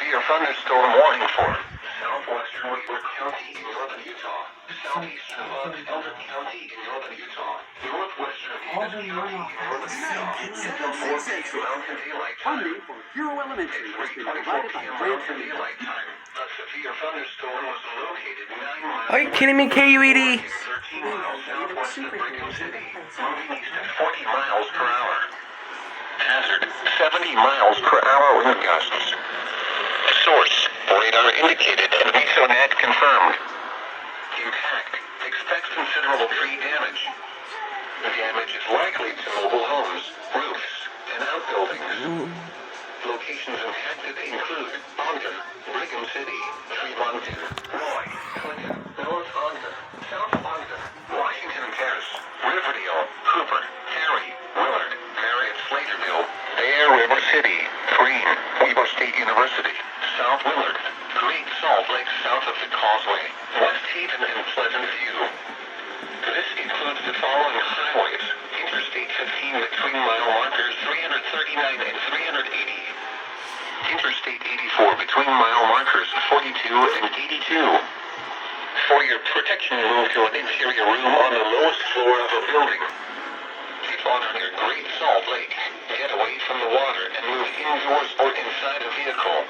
Thunderstorm warning for southwestern Weaver County in northern Utah, southeastern of Elder County in northern Utah, northwestern of Davis County in northern Utah, until 4 p.m. Mountain Daylight Time. Funding for Hero Elementary has been provided by Mountain Daylight Time. A severe thunderstorm was located 9 miles. Are you kidding me, KUED? 13 miles southwest of Brigham City, moving east at 40 miles per hour. Hazard 70 miles per hour wind gusts. Source, radar indicated and VSONet confirmed. Impact, expect considerable tree damage. The damage is likely to mobile homes, roofs, and outbuildings. Locations impacted include Ogden, Brigham City, Tremonton, Roy, Clinton, North Ogden, South Ogden, Washington Terrace, Riverdale, Cooper, Cary, Willard, Marriott Slaterville, Bear River City, Green, Weber State University, South Willard, Great Salt Lake south of the Causeway, West Haven and Pleasant View. This includes the following highways: Interstate 15 between mile markers 339 and 380. Interstate 84 between mile markers 42 and 82. For your protection, move to an interior room on the lowest floor of a building. Keep on near Great Salt Lake. Get away from the water and move indoors or inside a vehicle.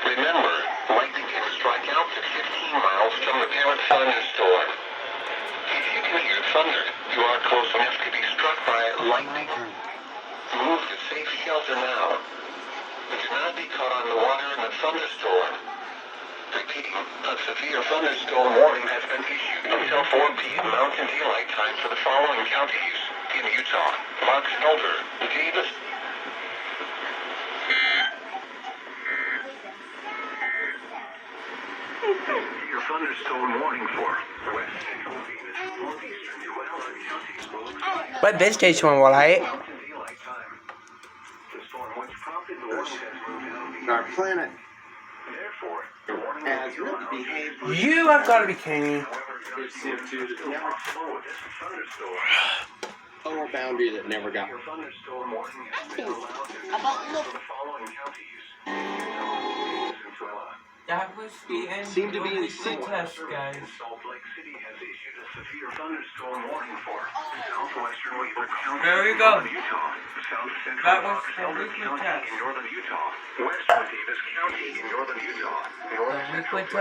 Remember, lightning can strike out to 15 miles from the parent thunderstorm. If you can hear thunder, you are close enough to be struck by lightning. Move to safe shelter now. Do not be caught on the water in a thunderstorm. Repeating, a severe thunderstorm warning has been issued until 4 p.m. Mountain Daylight Time for the following counties in Utah: Box Elder, Davis. Your thunderstorm warning for West Central Venus, northeastern Tualatin counties will experience เปิดเบสสเตชันวะไร Mountain Daylight Time. The storm which prompted the warning has moved out of Our planet Therefore, the warning has really behaved like You have got to be kidding me. it's into the slow this thunderstorm. total boundary that never got. Your thunderstorm warning has been allowed to About for the following counties: Utah, and Tualatin. That was the end Seem to be in of the sync. test, guys. Salt Lake City has issued a severe thunderstorm warning for southwestern Weaver County There you in go. northern Utah, south central That was Box the Elder weekly County test. in northern Utah, western Davis County in northern Utah, north The central weekly